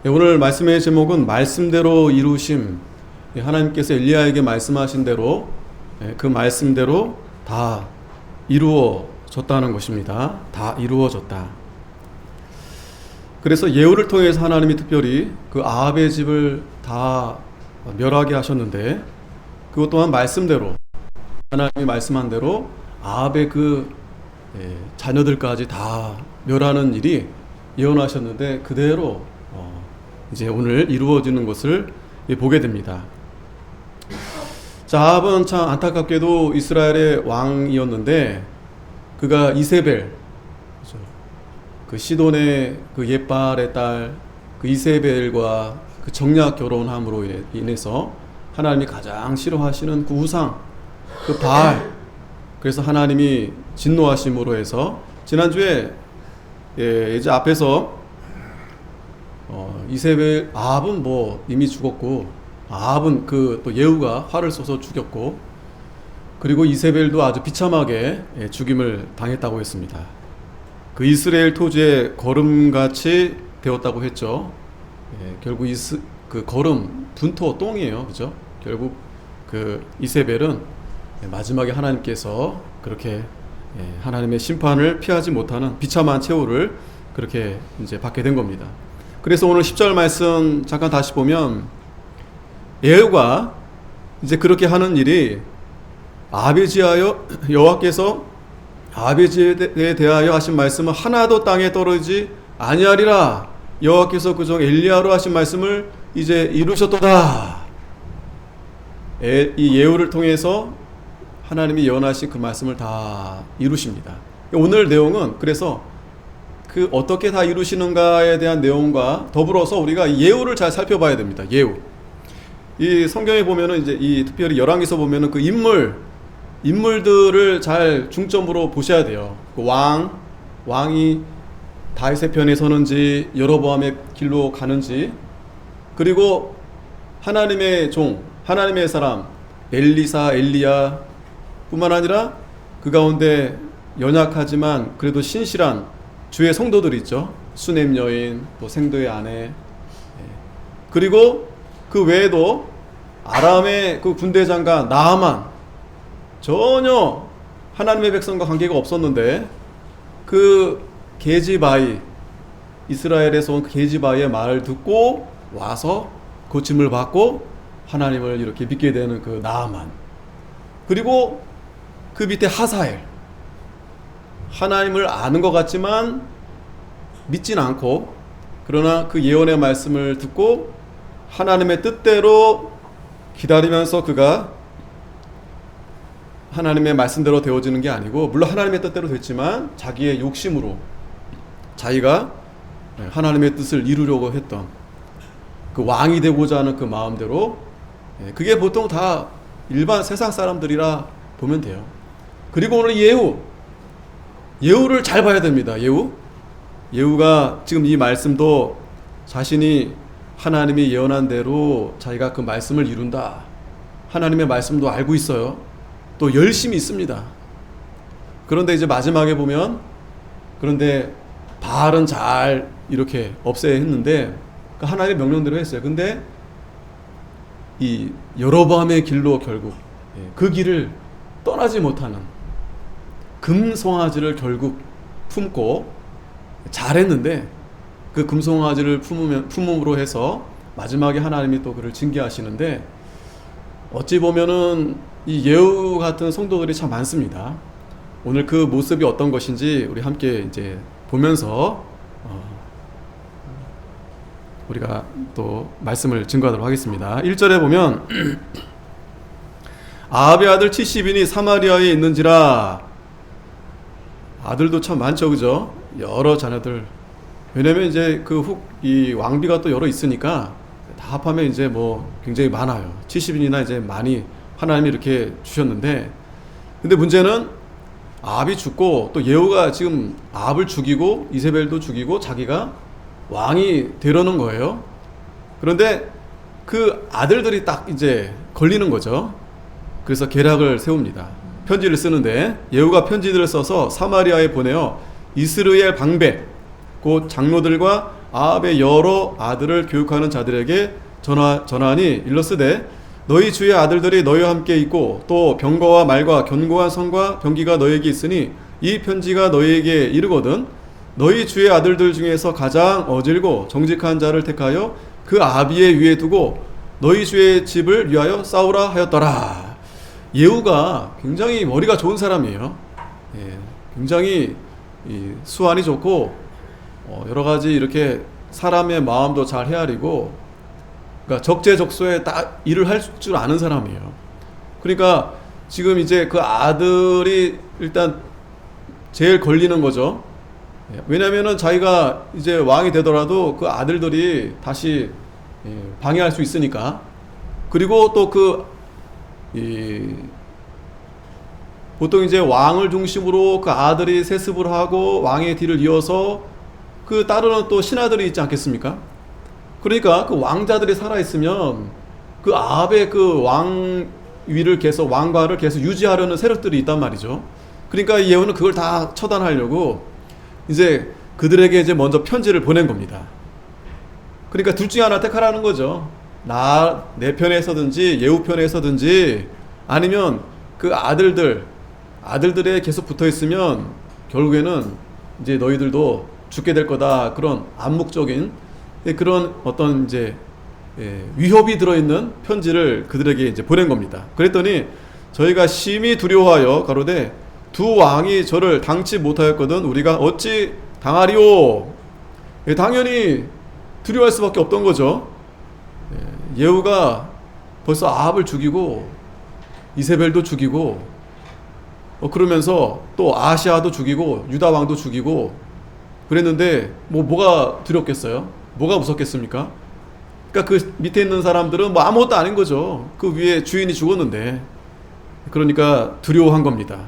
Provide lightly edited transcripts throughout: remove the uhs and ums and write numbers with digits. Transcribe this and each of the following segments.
네, 오늘 말씀의 제목은 말씀대로 이루심. 하나님께서 엘리야에게 말씀하신 대로 그 말씀대로 다 이루어졌다는 것입니다. 다 이루어졌다. 그래서 예후를 통해서 하나님이 특별히 그 아합의 집을 다 멸하게 하셨는데, 그것 또한 말씀대로, 하나님이 말씀한 대로 아합의 그 자녀들까지 다 멸하는 일이 예언하셨는데 그대로 이제 오늘 이루어지는 것을 보게 됩니다. 자, 아합은 참 안타깝게도 이스라엘의 왕이었는데, 그가 이세벨, 그 시돈의 그 옛발의 딸 그 이세벨과 그 정략 결혼함으로 인해서 하나님이 가장 싫어하시는 그 우상, 그 바알, 그래서 하나님이 진노하심으로 해서 지난주에 이제 앞에서 이세벨, 아합은 뭐 이미 죽었고, 아합은 그 또 예후가 활을 쏘서 죽였고, 그리고 이세벨도 아주 비참하게 죽임을 당했다고 했습니다. 그 이스라엘 토지의 거름같이 되었다고 했죠. 결국 그 거름, 분토, 똥이에요, 그죠? 결국 그 이세벨은 마지막에 하나님께서 그렇게 하나님의 심판을 피하지 못하는 비참한 최후를 그렇게 이제 받게 된 겁니다. 그래서 오늘 10절 말씀 잠깐 다시 보면, 예후가 이제 그렇게 하는 일이 아베지하여 여호와께서 아베지에 대하여 하신 말씀은 하나도 땅에 떨어지지 아니하리라. 여호와께서 그종 엘리야로 하신 말씀을 이제 이루셨도다. 이 예후를 통해서 하나님이 예언하신 그 말씀을 다 이루십니다. 오늘 내용은 그래서 그 어떻게 다 이루시는가에 대한 내용과 더불어서 우리가 예후를 잘 살펴봐야 됩니다. 예후. 이 성경에 보면은 이제 이 특별히 열왕기서 보면은 그 인물들을 잘 중점으로 보셔야 돼요. 그 왕이 다윗의 편에 서는지 여로보암의 길로 가는지, 그리고 하나님의 종, 하나님의 사람 엘리사, 엘리야 뿐만 아니라 그 가운데 연약하지만 그래도 신실한 주의 성도들이 있죠. 수넴 여인, 또 생도의 아내, 그리고 그 외에도 아람의 그 군대 장관 나아만, 전혀 하나님의 백성과 관계가 없었는데 그 게지바이, 이스라엘에서 온 게지바이의 말을 듣고 와서 고침을 받고 하나님을 이렇게 믿게 되는 그 나아만, 그리고 그 밑에 하사엘, 하나님을 아는 것 같지만 믿진 않고, 그러나 그 예언의 말씀을 듣고 하나님의 뜻대로 기다리면서 그가 하나님의 말씀대로 되어지는 게 아니고, 물론 하나님의 뜻대로 됐지만 자기의 욕심으로 자기가 하나님의 뜻을 이루려고 했던 그 왕이 되고자 하는 그 마음대로, 그게 보통 다 일반 세상 사람들이라 보면 돼요. 그리고 오늘 예후를 잘 봐야 됩니다. 예후가 지금 이 말씀도 자신이 하나님이 예언한 대로 자기가 그 말씀을 이룬다, 하나님의 말씀도 알고 있어요. 또 열심히 있습니다. 그런데 이제 마지막에 보면, 그런데 바알은 잘 이렇게 없애야 했는데 그 하나님의 명령대로 했어요. 근데 이 여로보암의 길로 결국 그 길을 떠나지 못하는 금송아지를 결국 품고 잘했는데, 그 금송아지를 품음으로 해서 마지막에 하나님이 또 그를 징계하시는데, 어찌 보면은 이 예후 같은 성도들이 참 많습니다. 오늘 그 모습이 어떤 것인지 우리 함께 이제 보면서 우리가 또 말씀을 증거하도록 하겠습니다. 1절에 보면 아합의 아들 70인이 사마리아에 있는지라. 아들도 참 많죠, 그죠? 여러 자녀들. 왜냐면 이제 이 왕비가 또 여러 있으니까 다 합하면 이제 뭐 굉장히 많아요. 70인이나 이제 많이 하나님이 이렇게 주셨는데, 근데 문제는 아합이 죽고 또 예후가 지금 아합을 죽이고 이세벨도 죽이고 자기가 왕이 되려는 거예요. 그런데 그 아들들이 딱 이제 걸리는 거죠. 그래서 계략을 세웁니다. 편지를 쓰는데 예후가 편지들을 써서 사마리아에 보내어 이스라엘 방백 곧 장로들과 아합의 여러 아들을 교육하는 자들에게 전하니 일러스되 너희 주의 아들들이 너희와 함께 있고 또 병거와 말과 견고한 성과 병기가 너희에게 있으니 이 편지가 너희에게 이르거든 너희 주의 아들들 중에서 가장 어질고 정직한 자를 택하여 그 아비의 위에 두고 너희 주의 집을 위하여 싸우라 하였더라. 예후가 굉장히 머리가 좋은 사람이에요. 굉장히 수완이 좋고 여러 가지 이렇게 사람의 마음도 잘 헤아리고, 그러니까 적재적소에 딱 일을 할 줄 아는 사람이에요. 그러니까 지금 이제 그 아들이 일단 제일 걸리는 거죠. 왜냐면은 자기가 이제 왕이 되더라도 그 아들들이 다시 방해할 수 있으니까. 그리고 또 보통 이제 왕을 중심으로 그 아들이 세습을 하고 왕의 뒤를 이어서 그 따르는 또 신하들이 있지 않겠습니까? 그러니까 그 왕자들이 살아있으면 그 아합의 그 왕위를 계속, 왕과를 계속 유지하려는 세력들이 있단 말이죠. 그러니까 이 예후는 그걸 다 처단하려고 이제 그들에게 이제 먼저 편지를 보낸 겁니다. 그러니까 둘 중에 하나 택하라는 거죠. 내 편에 서든지 예후 편에 서든지, 아니면 그 아들들에 계속 붙어 있으면 결국에는 이제 너희들도 죽게 될 거다. 그런 암묵적인 그런 어떤 이제 위협이 들어있는 편지를 그들에게 이제 보낸 겁니다. 그랬더니 저희가 심히 두려워하여 가로되 두 왕이 저를 당치 못하였거든 우리가 어찌 당하리오. 당연히 두려워할 수밖에 없던 거죠. 예후가 벌써 아합을 죽이고 이세벨도 죽이고 그러면서 또 아시아도 죽이고 유다 왕도 죽이고 그랬는데 뭐가 두렵겠어요? 뭐가 무섭겠습니까? 그러니까 그 밑에 있는 사람들은 뭐 아무것도 아닌 거죠. 그 위에 주인이 죽었는데. 그러니까 두려워한 겁니다.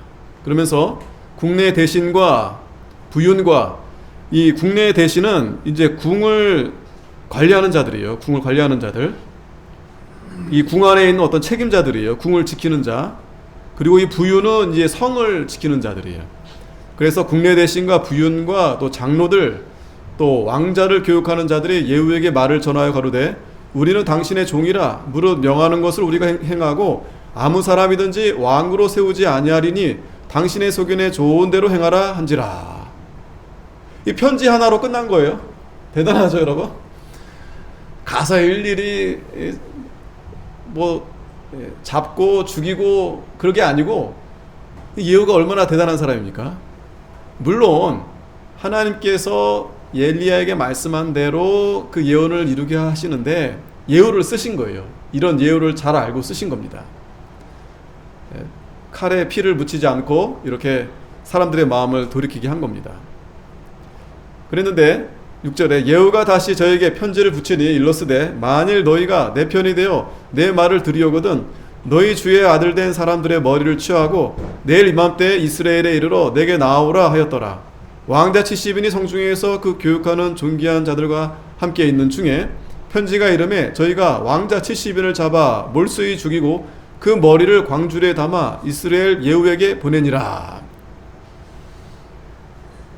그러면서 국내 대신과 부윤과, 이 국내 대신은 이제 궁을 관리하는 자들이에요. 궁을 관리하는 자들. 이 궁 안에 있는 어떤 책임자들이에요. 궁을 지키는 자. 그리고 이 부윤은 이제 성을 지키는 자들이에요. 그래서 국내 대신과 부윤과 또 장로들, 또 왕자를 교육하는 자들이 예후에게 말을 전하여 가로되 우리는 당신의 종이라 무릇 명하는 것을 우리가 행하고 아무 사람이든지 왕으로 세우지 아니하리니 당신의 소견에 좋은 대로 행하라 한지라. 이 편지 하나로 끝난 거예요. 대단하죠, 여러분? 가서 일일이 잡고 죽이고 그런 게 아니고, 예후가 얼마나 대단한 사람입니까? 물론 하나님께서 엘리야에게 말씀한 대로 그 예언을 이루게 하시는데 예후를 쓰신 거예요. 이런 예후를 잘 알고 쓰신 겁니다. 칼에 피를 묻히지 않고 이렇게 사람들의 마음을 돌이키게 한 겁니다. 그랬는데 6절에 예후가 다시 저에게 편지를 붙이니 일러스되 만일 너희가 내 편이 되어 내 말을 들으려거든 너희 주의 아들 된 사람들의 머리를 취하고 내일 이맘때에 이스라엘에 이르러 내게 나오라 하였더라. 왕자 70인이 성중에서 그 교육하는 존귀한 자들과 함께 있는 중에 편지가 이르매 저희가 왕자 70인을 잡아 몰수히 죽이고 그 머리를 광줄에 담아 이스라엘 예후에게 보내니라.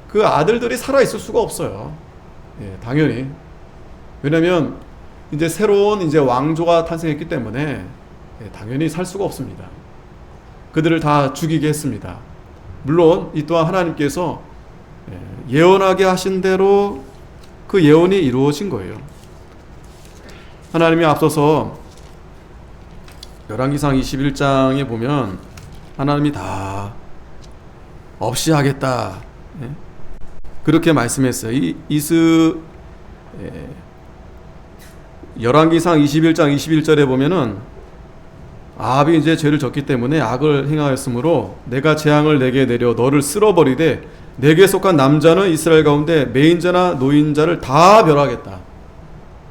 그 아들들이 살아있을 수가 없어요. 당연히. 왜냐면 이제 새로운 이제 왕조가 탄생했기 때문에 당연히 살 수가 없습니다. 그들을 다 죽이게 했습니다. 물론 이 또한 하나님께서 예언하게 하신 대로 그 예언이 이루어진 거예요. 하나님이 앞서서 열왕기상 21장에 보면 하나님이 다 없이 하겠다 그렇게 말씀했어요. 열왕기상 21장 21절에 보면은 아합이 이제 죄를 졌기 때문에 악을 행하였으므로 내가 재앙을 내게 내려 너를 쓸어버리되 내게 속한 남자는 이스라엘 가운데 매인자나 노인자를 다 멸하겠다.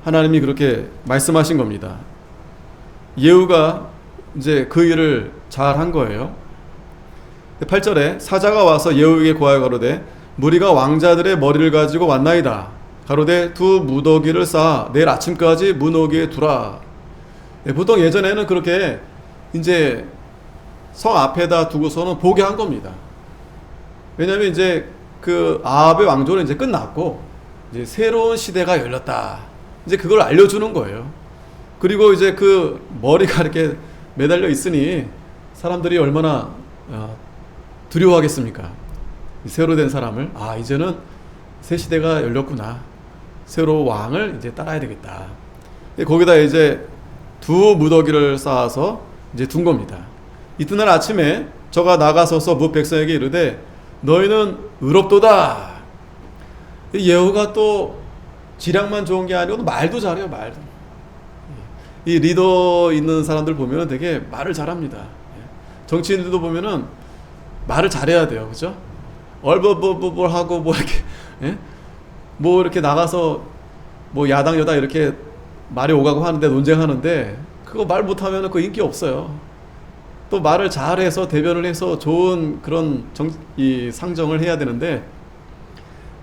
하나님이 그렇게 말씀하신 겁니다. 예후가 이제 그 일을 잘 한 거예요. 8절에 사자가 와서 예후에게 고하여 가로되 무리가 왕자들의 머리를 가지고 왔나이다. 가로되 두 무더기를 쌓아 내일 아침까지 문호기에 두라. 보통 예전에는 그렇게 이제 성 앞에다 두고서는 보게 한 겁니다. 왜냐하면 이제 그 아합의 왕조는 이제 끝났고 이제 새로운 시대가 열렸다. 이제 그걸 알려주는 거예요. 그리고 이제 그 머리가 이렇게 매달려 있으니 사람들이 얼마나 두려워하겠습니까? 새로 된 사람을, 이제는 새 시대가 열렸구나. 새로 왕을 이제 따라야 되겠다. 거기다 이제 두 무더기를 쌓아서 이제 둔 겁니다. 이튿날 아침에 저가 나가서서 뭇 백성에게 이르되 너희는 의롭도다. 예후가 또 지략만 좋은 게 아니고 말도 잘해요. 말도. 이 리더 있는 사람들 보면 되게 말을 잘합니다. 정치인들도 보면은 말을 잘해야 돼요. 그죠? 얼버버버버 하고 뭐 이렇게 뭐 이렇게 나가서 뭐 야당 여당 이렇게 말이 오가고 하는데 논쟁하는데 그거 말 못하면 그 인기 없어요. 또 말을 잘해서 대변을 해서 좋은 그런 이 상정을 해야 되는데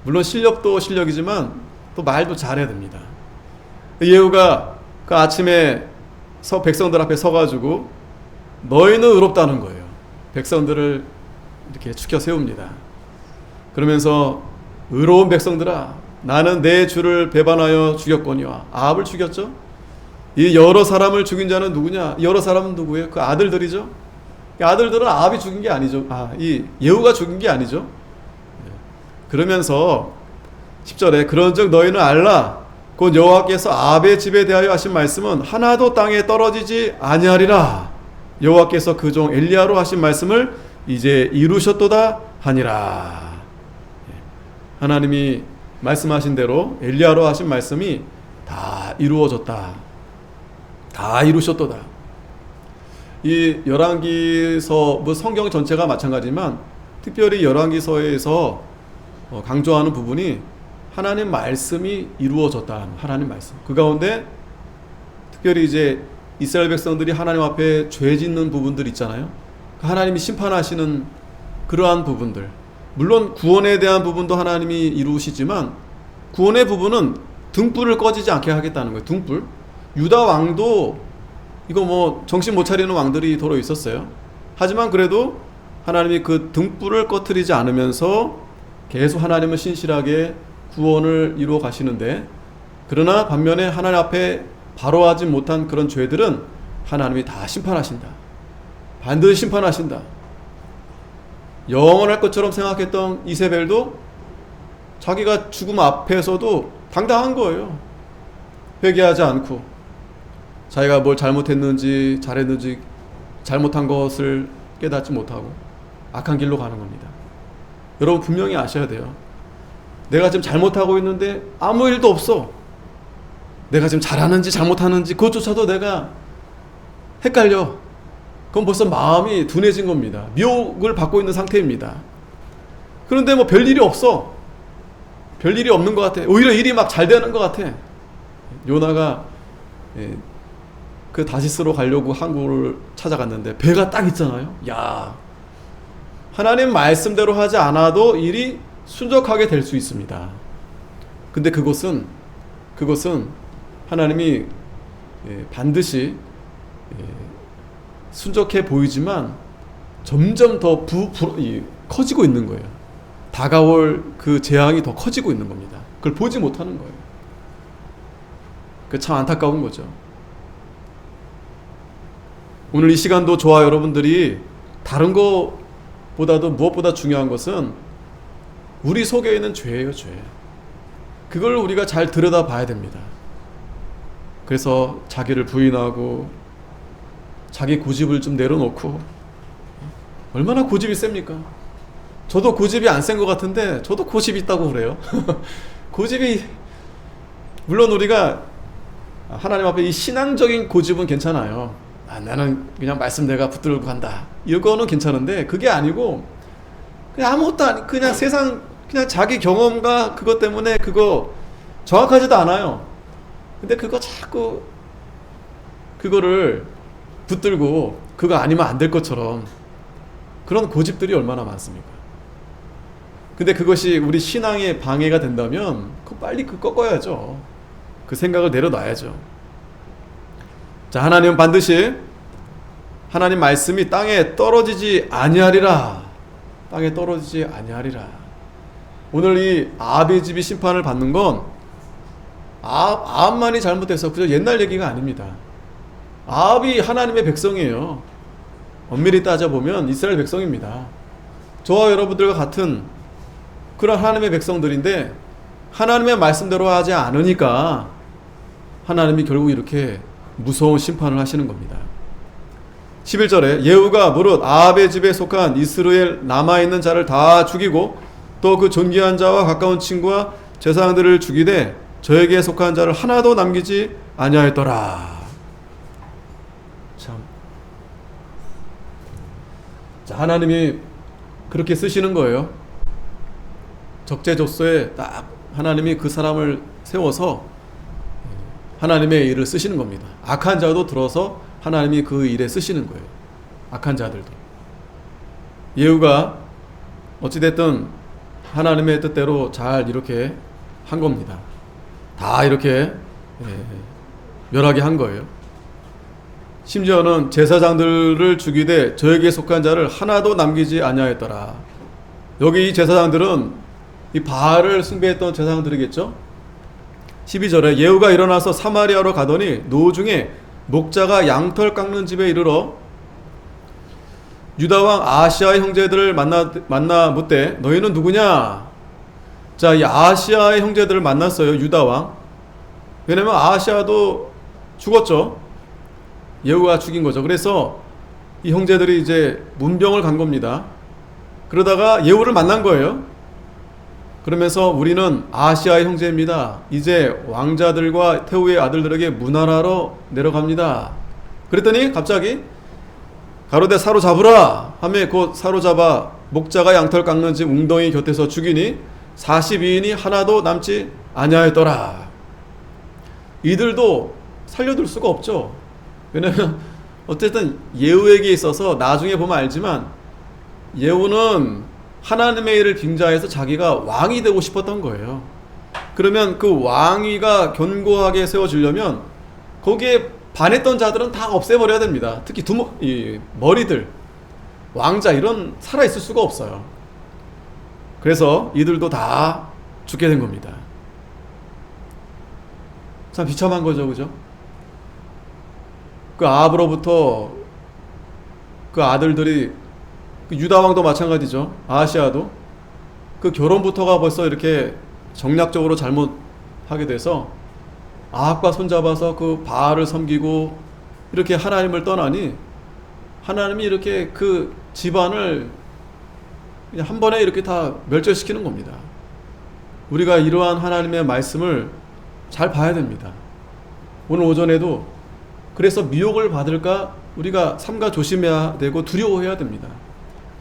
물론 실력도 실력이지만 또 말도 잘해야 됩니다. 예후가 그 아침에 백성들 앞에 서가지고 너희는 의롭다는 거예요. 백성들을 이렇게 추켜 세웁니다. 그러면서 의로운 백성들아 나는 내 주를 배반하여 죽였거니와. 아합을 죽였죠. 이 여러 사람을 죽인 자는 누구냐? 여러 사람은 누구예요? 그 아들들이죠. 아들들은 아합이 죽인 게 아니죠. 이 예후가 죽인 게 아니죠. 그러면서 10절에 그런즉 너희는 알라 곧 여호와께서 아합의 집에 대하여 하신 말씀은 하나도 땅에 떨어지지 아니하리라. 여호와께서 그 종 엘리야로 하신 말씀을 이제 이루셨도다 하니라. 하나님이 말씀하신 대로 엘리야로 하신 말씀이 다 이루어졌다. 다 이루셨도다. 이 열왕기서 뭐 성경 전체가 마찬가지지만 특별히 열왕기서에서 강조하는 부분이 하나님 말씀이 이루어졌다. 하나님 말씀. 그 가운데 특별히 이제 이스라엘 백성들이 하나님 앞에 죄 짓는 부분들 있잖아요. 하나님이 심판하시는 그러한 부분들. 물론 구원에 대한 부분도 하나님이 이루시지만 구원의 부분은 등불을 꺼지지 않게 하겠다는 거예요. 등불. 유다 왕도 이거 뭐 정신 못 차리는 왕들이 도로 있었어요. 하지만 그래도 하나님이 그 등불을 꺼트리지 않으면서 계속 하나님은 신실하게 구원을 이루어 가시는데 그러나 반면에 하나님 앞에 바로하지 못한 그런 죄들은 하나님이 다 심판하신다. 반드시 심판하신다. 영원할 것처럼 생각했던 이세벨도 자기가 죽음 앞에서도 당당한 거예요. 회개하지 않고 자기가 뭘 잘못했는지 잘했는지 잘못한 것을 깨닫지 못하고 악한 길로 가는 겁니다. 여러분 분명히 아셔야 돼요. 내가 지금 잘못하고 있는데 아무 일도 없어. 내가 지금 잘하는지 잘못하는지 그것조차도 내가 헷갈려. 그럼 벌써 마음이 둔해진 겁니다. 미혹을 받고 있는 상태입니다. 그런데 뭐 별일이 없어. 별일이 없는 것 같아. 오히려 일이 막 잘 되는 것 같아. 요나가 그 다시스로 가려고 항구를 찾아갔는데 배가 딱 있잖아요. 야, 하나님 말씀대로 하지 않아도 일이 순적하게 될 수 있습니다. 근데 그것은 하나님이 반드시 순적해 보이지만 점점 더 커지고 있는 거예요. 다가올 그 재앙이 더 커지고 있는 겁니다. 그걸 보지 못하는 거예요. 그 참 안타까운 거죠. 오늘 이 시간도 저와 여러분들이 다른 것보다도 무엇보다 중요한 것은 우리 속에 있는 죄예요, 죄. 그걸 우리가 잘 들여다봐야 됩니다. 그래서 자기를 부인하고 자기 고집을 좀 내려놓고 얼마나 고집이 셉니까? 저도 고집이 안 센 것 같은데 저도 고집이 있다고 그래요. 고집이 물론 우리가 하나님 앞에 이 신앙적인 고집은 괜찮아요. 나는 그냥 말씀대로 붙들고 간다. 이거는 괜찮은데 그게 아니고 그냥 아무것도 아니 그냥 세상 그냥 자기 경험과 그것 때문에 그거 정확하지도 않아요. 근데 그거 자꾸 그거를 붙들고 그거 아니면 안 될 것처럼 그런 고집들이 얼마나 많습니까? 근데 그것이 우리 신앙에 방해가 된다면 빨리 꺾어야죠. 그 생각을 내려놔야죠. 자, 하나님은 반드시 하나님 말씀이 땅에 떨어지지 아니하리라. 땅에 떨어지지 아니하리라. 오늘 이 아합의 집이 심판을 받는 건 아합만이 잘못해서 그저 옛날 얘기가 아닙니다. 아합이 하나님의 백성이에요. 엄밀히 따져보면 이스라엘 백성입니다. 저와 여러분들과 같은 그런 하나님의 백성들인데 하나님의 말씀대로 하지 않으니까 하나님이 결국 이렇게 무서운 심판을 하시는 겁니다. 11절에 예후가 무릇 아합의 집에 속한 이스라엘 남아있는 자를 다 죽이고 또 그 존귀한 자와 가까운 친구와 제사장들을 죽이되 저에게 속한 자를 하나도 남기지 아니하였더라. 참. 자, 하나님이 그렇게 쓰시는 거예요. 적재적소에 딱 하나님이 그 사람을 세워서 하나님의 일을 쓰시는 겁니다. 악한 자도 들어서 하나님이 그 일에 쓰시는 거예요. 악한 자들도. 예후가 어찌됐든 하나님의 뜻대로 잘 이렇게 한 겁니다. 다 이렇게 멸하게 한 거예요. 심지어는 제사장들을 죽이되 저에게 속한 자를 하나도 남기지 아니하였더라. 여기 이 제사장들은 이 바알을 숭배했던 제사장들이겠죠. 12절에 예후가 일어나서 사마리아로 가더니 노중에 목자가 양털 깎는 집에 이르러 유다왕 아하시아의 형제들을 만나 묻되 너희는 누구냐? 자, 이 아하시아의 형제들을 만났어요. 유다왕. 왜냐면 아하시아도 죽었죠. 예후가 죽인 거죠. 그래서 이 형제들이 이제 문병을 간 겁니다. 그러다가 예후를 만난 거예요. 그러면서 우리는 아하시아의 형제입니다. 이제 왕자들과 태후의 아들들에게 문하라로 내려갑니다. 그랬더니 갑자기 가로되 사로잡으라 하며 곧 사로잡아 목자가 양털 깎는 집 웅덩이 곁에서 죽이니 42인이 하나도 남지 아니하였더라. 이들도 살려둘 수가 없죠. 왜냐면 어쨌든 예후에게 있어서 나중에 보면 알지만 예후는 하나님의 일을 빙자해서 자기가 왕이 되고 싶었던 거예요. 그러면 그 왕위가 견고하게 세워지려면 거기에 반했던 자들은 다 없애버려야 됩니다. 특히 이 머리들, 왕자 이런 살아있을 수가 없어요. 그래서 이들도 다 죽게 된 겁니다. 참 비참한 거죠, 그죠? 그 아합으로부터 그 아들들이 그 유다왕도 마찬가지죠. 아하시아도 그 결혼부터가 벌써 이렇게 정략적으로 잘못하게 돼서 아합과 손잡아서 그 바알을 섬기고 이렇게 하나님을 떠나니 하나님이 이렇게 그 집안을 그냥 한 번에 이렇게 다 멸절시키는 겁니다. 우리가 이러한 하나님의 말씀을 잘 봐야 됩니다. 오늘 오전에도 그래서 미혹을 받을까 우리가 삼가 조심해야 되고 두려워해야 됩니다.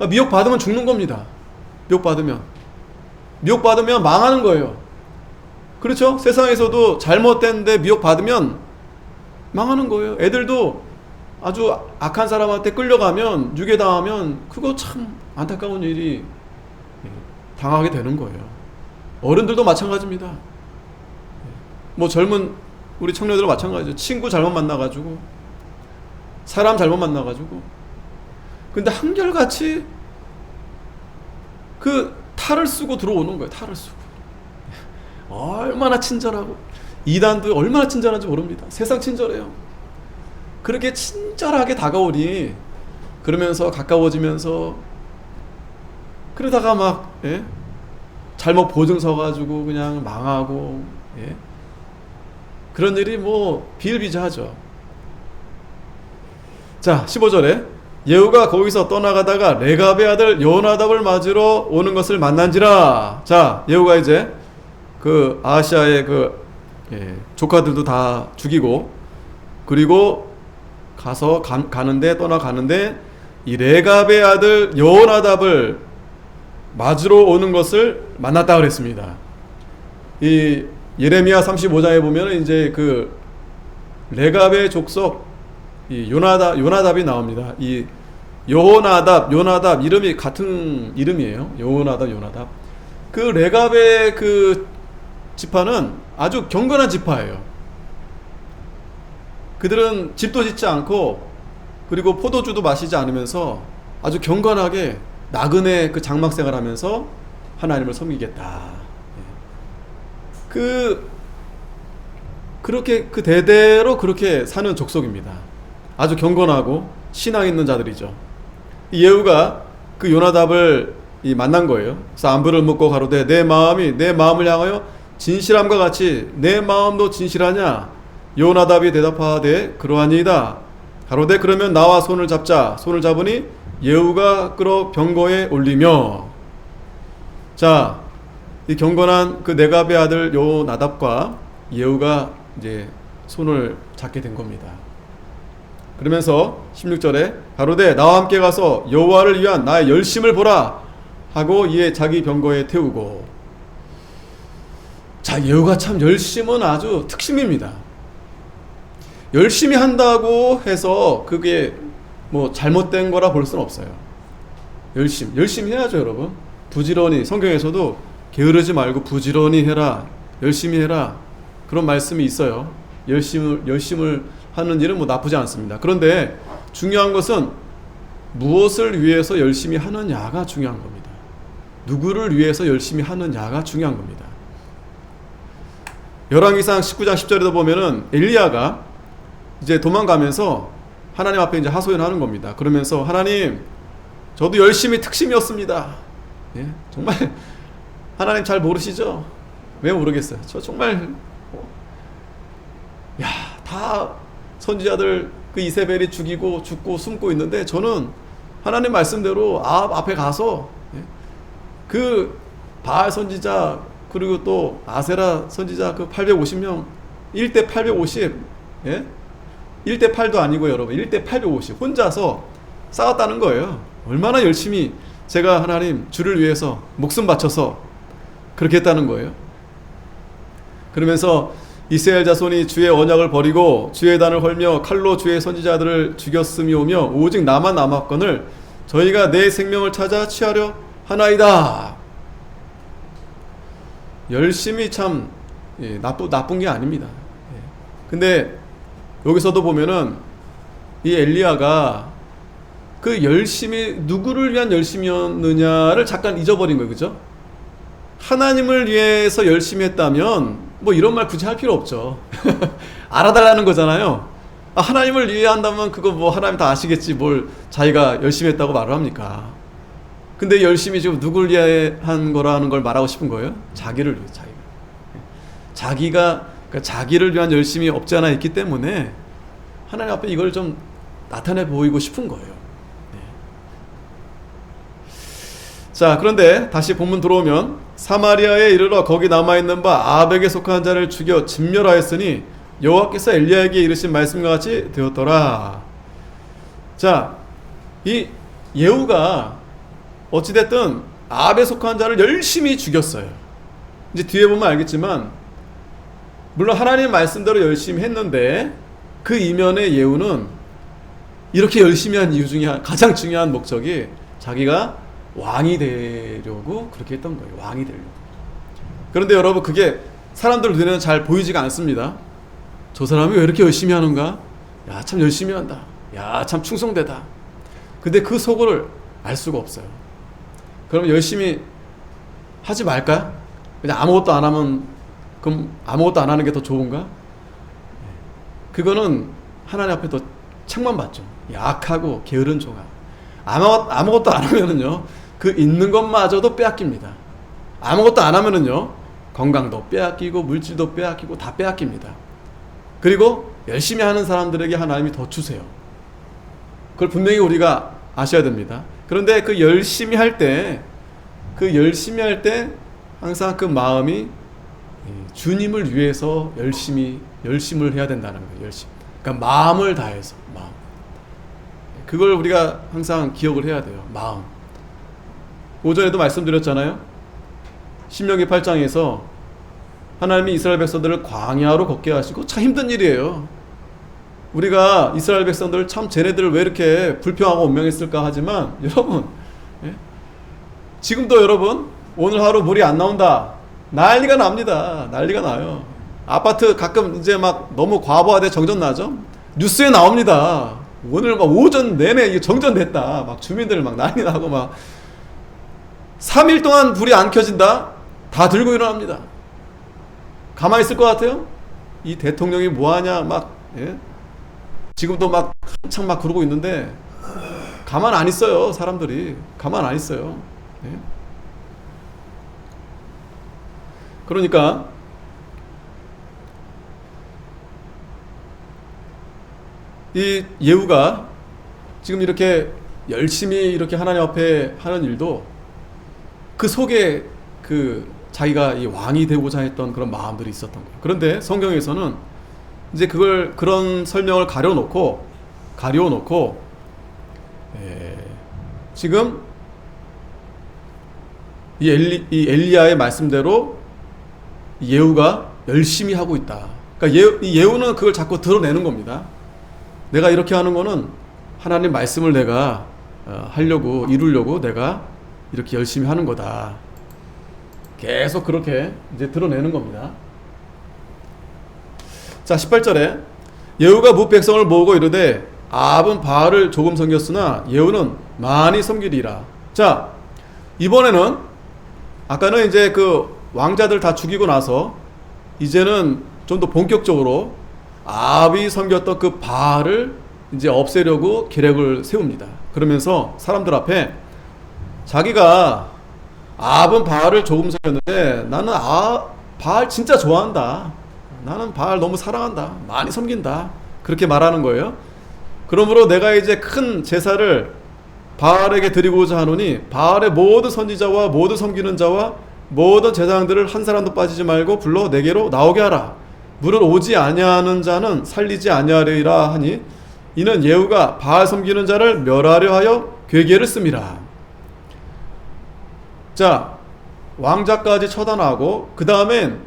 미혹 받으면 죽는 겁니다. 미혹 받으면 망하는 거예요. 그렇죠? 세상에서도 잘못된데 미혹 받으면 망하는 거예요. 애들도 아주 악한 사람한테 끌려가면 유괴당하면 그거 참 안타까운 일이 당하게 되는 거예요. 어른들도 마찬가지입니다. 뭐 젊은 우리 청년들 마찬가지죠. 친구 잘못 만나가지고 사람 잘못 만나가지고 근데 한결같이 그 탈을 쓰고 들어오는 거예요. 탈을 쓰고 얼마나 친절하고 이단도 얼마나 친절한지 모릅니다. 세상 친절해요. 그렇게 친절하게 다가오니 그러면서 가까워지면서 그러다가 막 잘못 보증 서가지고 그냥 망하고 그런 일이 뭐 비일비재하죠. 자 15절에 예후가 거기서 떠나가다가 레갑의 아들 요나답을 맞으러 오는 것을 만난지라. 자 예후가 이제 그 아하시아의 그 조카들도 다 죽이고 그리고 가서 가는데 떠나가는데 이 레갑의 아들 요나답을 맞으러 오는 것을 만났다 그랬습니다. 이 예레미야 35장에 보면 이제 그 레갑의 족속 이 요나답이 나옵니다. 이 요나답 이름이 같은 이름이에요. 요나답. 그 레갑의 그 지파는 아주 경건한 지파예요. 그들은 집도 짓지 않고 그리고 포도주도 마시지 않으면서 아주 경건하게 나그네 그 장막 생활하면서 하나님을 섬기겠다. 그렇게 그 대대로 그렇게 사는 족속입니다. 아주 경건하고 신앙 있는 자들이죠. 이 예후가 그 요나답을 만난 거예요. 그래서 안부를 묻고 가로되 내 마음이 내 마음을 향하여 진실함과 같이 내 마음도 진실하냐? 요나답이 대답하되 그러하니이다. 가로되 그러면 나와 손을 잡자. 손을 잡으니 예후가 끌어 병거에 올리며. 자, 이 경건한 그 네갑의 아들 요나답과 예후가 이제 손을 잡게 된 겁니다. 그러면서 16절에 가로되 나와 함께 가서 여호와를 위한 나의 열심을 보라 하고 이에 자기 병거에 태우고. 자, 예후가 참 열심은 아주 특심입니다. 열심히 한다고 해서 그게 뭐 잘못된 거라 볼 수는 없어요. 열심히 해야죠, 여러분. 부지런히, 성경에서도 게으르지 말고 부지런히 해라, 열심히 해라, 그런 말씀이 있어요. 열심을 하는 일은 뭐 나쁘지 않습니다. 그런데 중요한 것은 무엇을 위해서 열심히 하느냐가 중요한 겁니다. 누구를 위해서 열심히 하느냐가 중요한 겁니다. 열왕기상 19장 10절에도 보면은 엘리야가 이제 도망가면서 하나님 앞에 이제 하소연하는 겁니다. 그러면서 하나님, 저도 열심히 특심이었습니다. 예? 정말 하나님 잘 모르시죠? 왜 모르겠어요? 저 정말 다 선지자들 그 이세벨이 죽고 숨고 있는데 저는 하나님 말씀대로 앞에 가서 그 바알 선지자 그리고 또 아세라 선지자 그 850명 1대 850 1대 8도 아니고 여러분 1대 850 혼자서 싸웠다는 거예요. 얼마나 열심히 제가 하나님 주를 위해서 목숨 바쳐서 그렇게 했다는 거예요. 그러면서 이스라엘 자손이 주의 언약을 버리고 주의 단을 헐며 칼로 주의 선지자들을 죽였음이오며 오직 나만 남았거늘 저희가 내 생명을 찾아 취하려 하나이다. 열심히 참 나쁜 게 아닙니다. 근데 여기서도 보면은 이 엘리야가 그 열심히 누구를 위한 열심이었느냐를 잠깐 잊어버린 거예요. 그죠? 하나님을 위해서 열심히 했다면 뭐 이런 말 굳이 할 필요 없죠. 알아달라는 거잖아요. 하나님을 위해 한다면 그거 뭐 하나님 다 아시겠지 뭘 자기가 열심히 했다고 말을 합니까? 근데 열심히 지금 누굴 위해 한 거라는 걸 말하고 싶은 거예요? 자기를 위해, 자기가 그러니까 자기를 위한 열심이 없지 않아 있기 때문에 하나님 앞에 이걸 좀 나타내 보이고 싶은 거예요. 자, 그런데 다시 본문 들어오면 사마리아에 이르러 거기 남아있는 바 아합에게 속한 자를 죽여 진멸하였으니 여호와께서 엘리야에게 이르신 말씀과 같이 되었더라. 자, 이 예후가 어찌됐든 아합에 속한 자를 열심히 죽였어요. 이제 뒤에 보면 알겠지만 물론 하나님 말씀대로 열심히 했는데 그 이면의 예후는 이렇게 열심히 한 이유 중에 가장 중요한 목적이 자기가 왕이 되려고 그렇게 했던 거예요. 왕이 되려고. 그런데 여러분 그게 사람들 눈에는 잘 보이지가 않습니다. 저 사람이 왜 이렇게 열심히 하는가? 야, 참 열심히 한다. 야, 참 충성되다. 근데 그 속을 알 수가 없어요. 그럼 열심히 하지 말까? 그냥 아무것도 안 하면 그럼 아무것도 안 하는 게 더 좋은가? 그거는 하나님 앞에 더 책만 받죠. 약하고 게으른 종아. 아무것도 안 하면은요, 그 있는 것마저도 빼앗깁니다. 아무것도 안 하면은요, 건강도 빼앗기고 물질도 빼앗기고 다 빼앗깁니다. 그리고 열심히 하는 사람들에게 하나님이 더 주세요. 그걸 분명히 우리가 아셔야 됩니다. 그런데 그 열심히 할 때 항상 그 마음이 주님을 위해서 열심을 해야 된다는 거예요. 그러니까 마음을 다해서 마음. 그걸 우리가 항상 기억을 해야 돼요. 마음. 오전에도 말씀드렸잖아요. 신명기 8장에서 하나님이 이스라엘 백성들을 광야로 걷게 하시고 참 힘든 일이에요. 우리가 이스라엘 백성들 참 쟤네들을 왜 이렇게 불평하고 원망했을까 하지만 여러분, 지금도 여러분 오늘 하루 물이 안 나온다. 난리가 납니다. 난리가 나요. 아파트 가끔 이제 막 너무 과부하돼 정전 나죠? 뉴스에 나옵니다. 오늘 막 오전 내내 이게 정전됐다. 막 주민들 막 난리 나고 막 3일 동안 불이 안 켜진다? 다 들고 일어납니다. 가만히 있을 것 같아요? 이 대통령이 뭐하냐 막 예? 지금도 막 한창 막 그러고 있는데 가만 안 있어요. 사람들이 가만 안 있어요. 예? 그러니까 이 예후가 지금 이렇게 열심히 이렇게 하나님 앞에 하는 일도 그 속에 그 자기가 이 왕이 되고자 했던 그런 마음들이 있었던 거예요. 그런데 성경에서는 이제 그걸 그런 설명을 가려놓고 지금 이 엘리야의 말씀대로 예후가 열심히 하고 있다. 그러니까 이 예후는 그걸 자꾸 드러내는 겁니다. 내가 이렇게 하는 거는 하나님 말씀을 내가 이루려고 내가 이렇게 열심히 하는 거다. 계속 그렇게 이제 드러내는 겁니다. 자, 18절에 예후가 뭇 백성을 모으고 이르되 아합은 바알을 조금 섬겼으나 예후는 많이 섬기리라. 자, 이번에는 아까는 이제 그 왕자들 다 죽이고 나서 이제는 좀 더 본격적으로 아합이 섬겼던 그 바알을 이제 없애려고 계략을 세웁니다. 그러면서 사람들 앞에 자기가 아합은 바알을 조금 섬겼는데 나는 바알 진짜 좋아한다. 나는 바알 너무 사랑한다. 많이 섬긴다. 그렇게 말하는 거예요. 그러므로 내가 이제 큰 제사를 바알에게 드리고자 하노니 바알의 모든 선지자와 모든 섬기는 자와 모든 제사장들을 한 사람도 빠지지 말고 불러 내게로 나오게 하라. 물을 오지 아니하는 자는 살리지 아니하리라 하니 이는 예후가 바알 섬기는 자를 멸하려 하여 괴계를 씁니다. 자, 왕자까지 처단하고 그 다음엔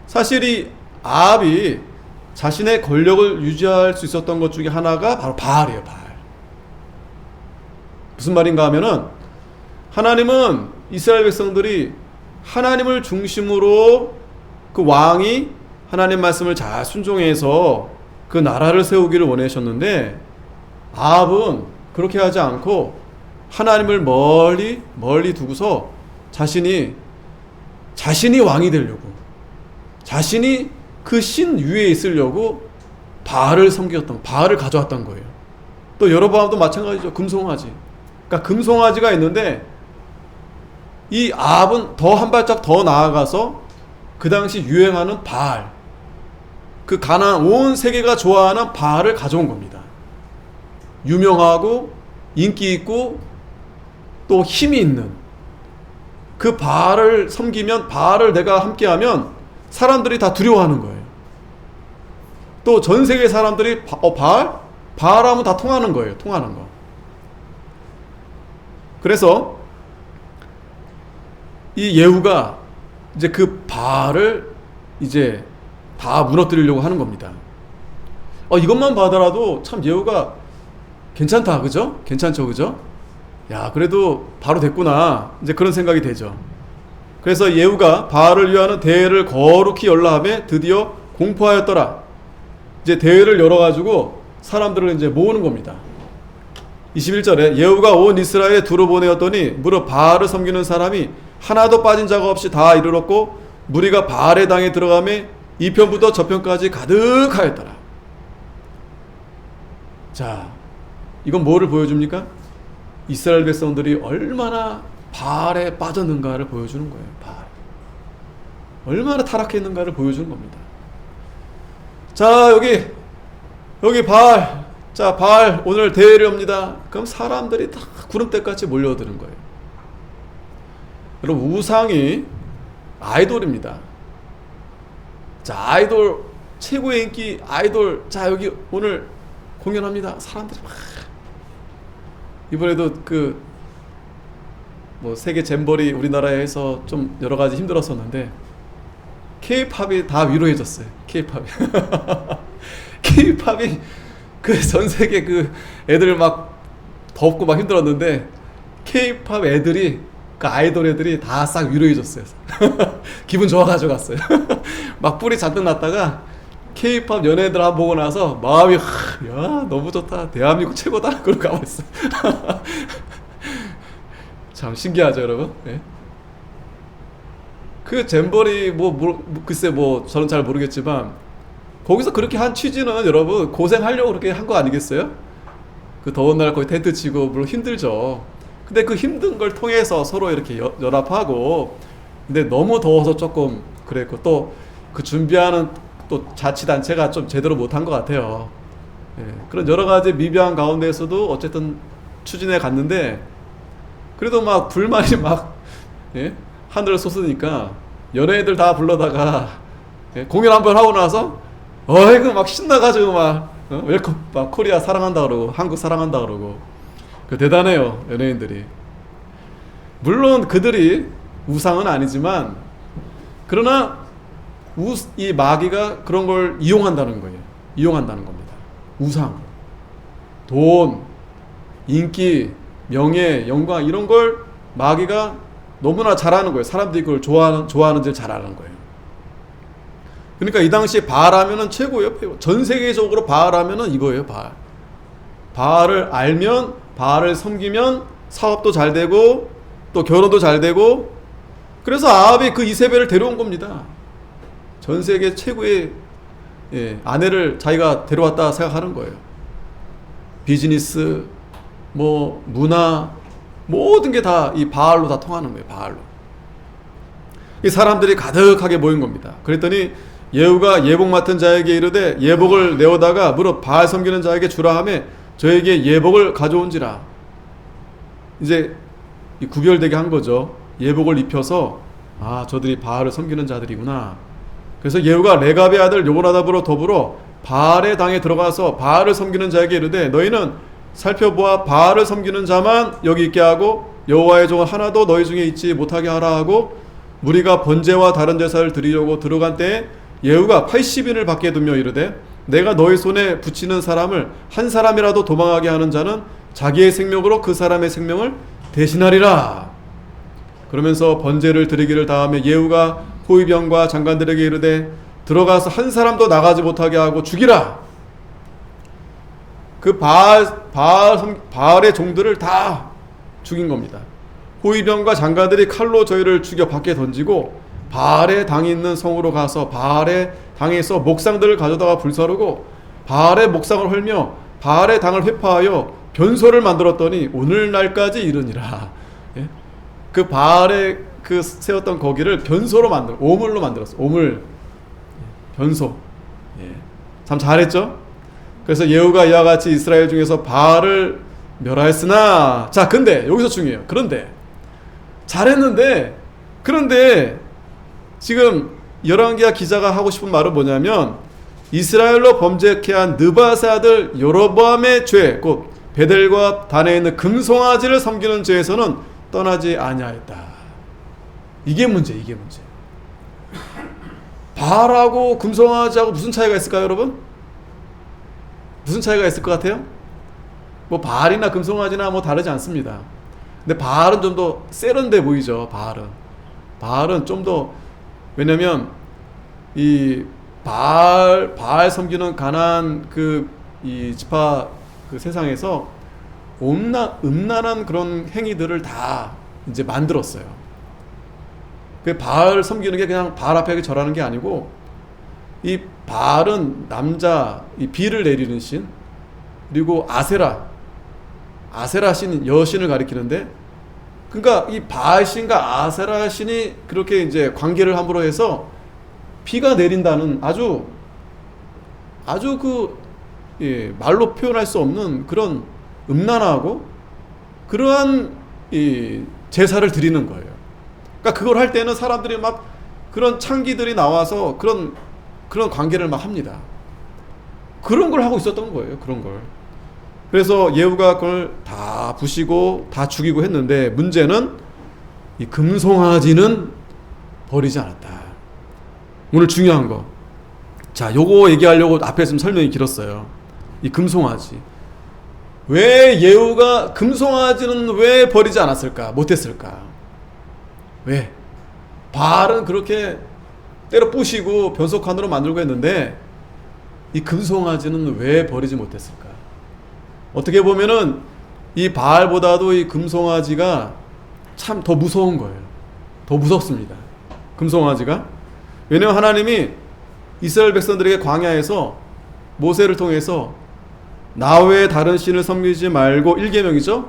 사실 이 아합이 자신의 권력을 유지할 수 있었던 것 중에 하나가 바로 바알이에요. 바알. 무슨 말인가 하면은 하나님은 이스라엘 백성들이 하나님을 중심으로 그 왕이 하나님 말씀을 잘 순종해서 그 나라를 세우기를 원하셨는데 아합은 그렇게 하지 않고 하나님을 멀리 두고서 자신이 왕이 되려고 자신이 그 신 위에 있으려고 바알을 섬겼던 바알을 가져왔던 거예요. 또 여로보암도 마찬가지죠. 금송아지. 그러니까 금송아지가 있는데 이 아합은 더 한 발짝 더 나아가서 그 당시 유행하는 바알, 그 가나안 온 세계가 좋아하는 바알을 가져온 겁니다. 유명하고 인기 있고 또 힘이 있는 그 바알을 섬기면 바알을 내가 함께하면 사람들이 다 두려워하는 거예요. 또 전 세계 사람들이 바알하면 다 통하는 거예요. 통하는 거. 그래서 이 예후가 이제 그 바알을 이제 다 무너뜨리려고 하는 겁니다. 이것만 봐더라도 참 예후가 괜찮다, 그죠? 괜찮죠, 그죠? 야, 그래도 바로 됐구나. 이제 그런 생각이 되죠. 그래서 예후가 바알을 위하는 대회를 거룩히 열라하며 드디어 공포하였더라. 이제 대회를 열어가지고 사람들을 이제 모으는 겁니다. 21절에 예후가 온 이스라엘에 두루 보내었더니 무릇 바알을 섬기는 사람이 하나도 빠진 자가 없이 다 이르렀고 무리가 바알의 당에 들어가며 이편부터 저편까지 가득하였더라. 자, 이건 뭐를 보여줍니까? 이스라엘 백성들이 얼마나 바알에 빠졌는가를 보여주는 거예요. 바알. 얼마나 타락했는가를 보여주는 겁니다. 자, 여기 바알. 자, 바알 오늘 대회를 엽니다. 그럼 사람들이 다 구름대같이 몰려드는 거예요. 여러분, 우상이 아이돌입니다. 자, 아이돌 최고의 인기 아이돌. 자, 여기 오늘 공연합니다. 사람들이 막 이번에도 세계 잼버리 우리나라에서 좀 여러 가지 힘들었었는데 K-팝이 다 위로해줬어요. K-팝이 K-팝이 그 전 세계 그 애들 막 덥고 막 힘들었는데 K-팝 애들이 그 아이돌 애들이 다 싹 위로해줬어요. 기분 좋아가지고 갔어요. 막 뿔이 잔뜩 났다가 K-팝 연예인들 한번 보고 나서 마음이 야 너무 좋다. 대한민국 최고다. 그러고 가만있어. 참 신기하죠, 여러분. 예? 그 잼버리 글쎄 저는 잘 모르겠지만 거기서 그렇게 한 취지는 여러분 고생하려고 그렇게 한 거 아니겠어요? 그 더운 날 거기 텐트 치고 물론 힘들죠. 근데 그 힘든 걸 통해서 서로 이렇게 연합하고, 근데 너무 더워서 조금 그랬고, 또 그 준비하는 또 자치단체가 좀 제대로 못한 것 같아요. 예, 그런 여러 가지 미비한 가운데에서도 어쨌든 추진해 갔는데, 그래도 막 불만이 막 예? 하늘을 솟으니까 연예인들 다 불러다가 예? 공연 한 번 하고 나서 어이구 막 신나가지고 막 웰컴 막 코리아 사랑한다 그러고 한국 사랑한다 그러고, 그 대단해요 연예인들이. 물론 그들이 우상은 아니지만, 그러나 이 마귀가 그런 걸 이용한다는 거예요. 이용한다는 겁니다. 우상, 돈, 인기, 명예, 영광 이런 걸 마귀가 너무나 잘하는 거예요. 사람들이 그걸 좋아하는지 잘 아는 거예요. 그러니까 이 당시에 바알 하면은 최고예요. 전 세계적으로 바알 하면은 이거예요. 바알. 바알을 알면, 바알을 섬기면 사업도 잘 되고 또 결혼도 잘 되고, 그래서 아합이 그 이세벨을 데려온 겁니다. 전 세계 최고의 아내를 자기가 데려왔다 생각하는 거예요. 비즈니스, 문화, 모든 게 다 이 바알로 다 통하는 거예요. 바알로. 이 사람들이 가득하게 모인 겁니다. 그랬더니 예후가 예복 맡은 자에게 이르되 예복을 내어다가 무릇 바알 섬기는 자에게 주라 하매 저에게 예복을 가져온지라. 이제 구별되게 한 거죠. 예복을 입혀서 저들이 바알을 섬기는 자들이구나. 그래서 예후가 레갑의 아들 요나답으로 더불어 바알의 당에 들어가서 바알을 섬기는 자에게 이르되 너희는 살펴보아 바알을 섬기는 자만 여기 있게 하고 여호와의 종은 하나도 너희 중에 있지 못하게 하라 하고, 무리가 번제와 다른 제사를 드리려고 들어간 때에 예후가 80인을 밖에 두며 이르되 내가 너희 손에 붙이는 사람을 한 사람이라도 도망하게 하는 자는 자기의 생명으로 그 사람의 생명을 대신하리라. 그러면서 번제를 드리기를 다하며 예후가 호위병과 장관들에게 이르되 들어가서 한 사람도 나가지 못하게 하고 죽이라. 그 바알의 종들을 다 죽인 겁니다. 호위병과 장관들이 칼로 저희를 죽여 밖에 던지고 바알의 당이 있는 성으로 가서 바알의 당에서 목상들을 가져다가 불사르고 바알의 목상을 헐며 바알의 당을 회파하여 변소를 만들었더니 오늘날까지 이르니라. 예? 그 바알의 그 세웠던 거기를 변소로 오물로 만들었어. 오물, 변소. 예. 참 잘했죠. 그래서 예후가 이와 같이 이스라엘 중에서 바알을 멸하였으나, 자 근데 여기서 중요해요. 그런데 잘했는데, 그런데 지금 열왕기하 기자가 하고 싶은 말은 뭐냐면 이스라엘로 범죄케 한 느바세 아들 여로보암의 죄, 곧 베델과 단에 있는 금송아지를 섬기는 죄에서는 떠나지 아니하였다. 이게 문제. 바알하고 금송아지하고 무슨 차이가 있을까요, 여러분? 무슨 차이가 있을 것 같아요? 바알이나 금송아지나 다르지 않습니다. 근데 바알은 좀 더 세련돼 보이죠. 바알은 좀 더, 왜냐면 이 바알 섬기는 가나안 이 지파 그 세상에서 음란한 그런 행위들을 다 이제 만들었어요. 그 바알 섬기는 게 그냥 바알 앞에 절하는 게 아니고, 이 바알은 남자, 이 비를 내리는 신, 그리고 아세라 신, 여신을 가리키는데, 그러니까 이 바알 신과 아세라 신이 그렇게 이제 관계를 함으로 해서 비가 내린다는 아주 말로 표현할 수 없는 그런 음란하고 그러한 이 제사를 드리는 거예요. 그러니까 그걸 할 때는 사람들이 막 그런 창기들이 나와서 그런 관계를 막 합니다. 그런 걸 하고 있었던 거예요. 그런 걸. 그래서 예후가 그걸 다 부시고 다 죽이고 했는데, 문제는 이 금송아지는 버리지 않았다. 오늘 중요한 거. 자, 요거 얘기하려고 앞에 좀 설명이 길었어요. 이 금송아지. 왜 예후가 금송아지는 왜 버리지 않았을까? 못했을까? 왜? 바알은 그렇게 때려 부시고 변속관으로 만들고 했는데 이 금송아지는 왜 버리지 못했을까? 어떻게 보면은 이 바알보다도 이 금송아지가 참 더 무서운 거예요. 더 무섭습니다. 금송아지가. 왜냐하면 하나님이 이스라엘 백성들에게 광야에서 모세를 통해서 나 외에 다른 신을 섬기지 말고 1계명이죠.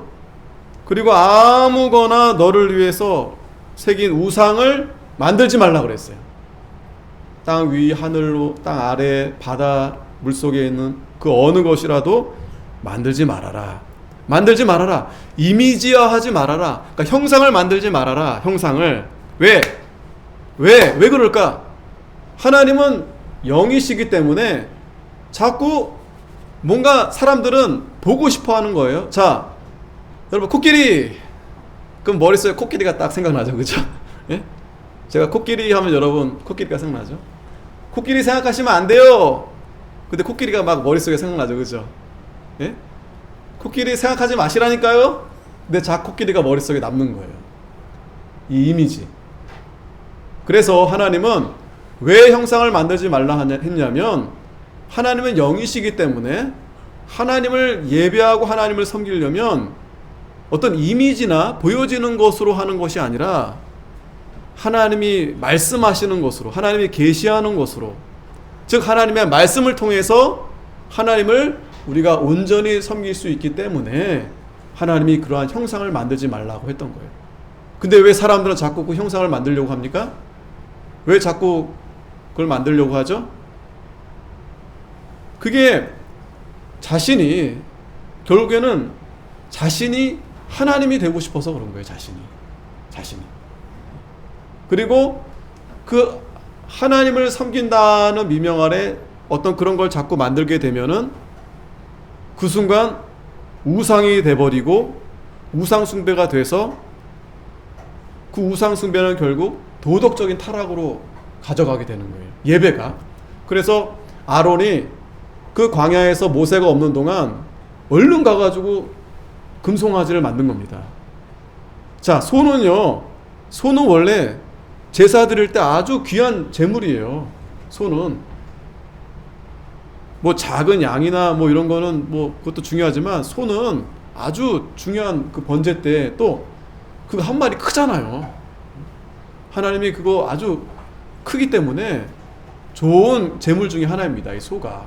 그리고 아무거나 너를 위해서 새긴 우상을 만들지 말라 그랬어요. 땅 위, 하늘로, 땅 아래, 바다, 물속에 있는 그 어느 것이라도 만들지 말아라. 만들지 말아라. 이미지화하지 말아라. 그러니까 형상을 만들지 말아라. 형상을. 왜 그럴까? 하나님은 영이시기 때문에 자꾸 뭔가 사람들은 보고 싶어 하는 거예요. 자, 여러분 코끼리. 그럼 머릿속에 코끼리가 딱 생각나죠. 그죠? 예? 제가 코끼리 하면 여러분 코끼리가 생각나죠? 코끼리 생각하시면 안 돼요. 근데 코끼리가 막 머릿속에 생각나죠. 그죠? 예? 코끼리 생각하지 마시라니까요. 근데 코끼리가 머릿속에 남는 거예요. 이 이미지. 그래서 하나님은 왜 형상을 만들지 말라 했냐면 하나님은 영이시기 때문에 하나님을 예배하고 하나님을 섬기려면 어떤 이미지나 보여지는 것으로 하는 것이 아니라 하나님이 말씀하시는 것으로, 하나님이 계시하는 것으로, 즉 하나님의 말씀을 통해서 하나님을 우리가 온전히 섬길 수 있기 때문에 하나님이 그러한 형상을 만들지 말라고 했던 거예요. 근데 왜 사람들은 자꾸 그 형상을 만들려고 합니까? 왜 자꾸 그걸 만들려고 하죠? 그게 자신이 결국에는 자신이 하나님이 되고 싶어서 그런 거예요. 자신이. 그리고 그 하나님을 섬긴다는 미명 아래 어떤 그런 걸 자꾸 만들게 되면은 그 순간 우상이 돼버리고 우상 숭배가 돼서 그 우상 숭배는 결국 도덕적인 타락으로 가져가게 되는 거예요. 예배가. 그래서 아론이 그 광야에서 모세가 없는 동안 얼른 가가지고 금송아지를 만든 겁니다. 자, 소는요. 소는 원래 제사 드릴 때 아주 귀한 제물이에요. 소는 뭐 작은 양이나 뭐 이런 거는 뭐 그것도 중요하지만 소는 아주 중요한 그 번제 때 또 그거 한 마리 크잖아요. 하나님이 그거 아주 크기 때문에 좋은 제물 중에 하나입니다. 이 소가.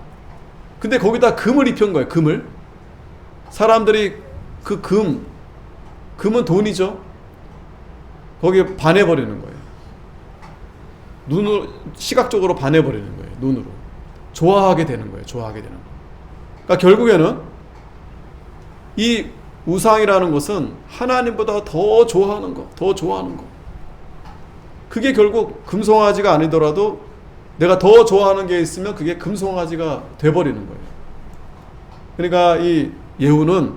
근데 거기다 금을 입힌 거예요. 금을. 사람들이 그 금은 돈이죠. 거기에 반해버리는 거예요. 눈으로 시각적으로 반해버리는 거예요. 눈으로. 좋아하게 되는 거예요. 그러니까 결국에는 이 우상이라는 것은 하나님보다 더 좋아하는 거. 그게 결국 금송아지가 아니더라도 내가 더 좋아하는 게 있으면 그게 금송아지가 돼버리는 거예요. 그러니까 이 예후는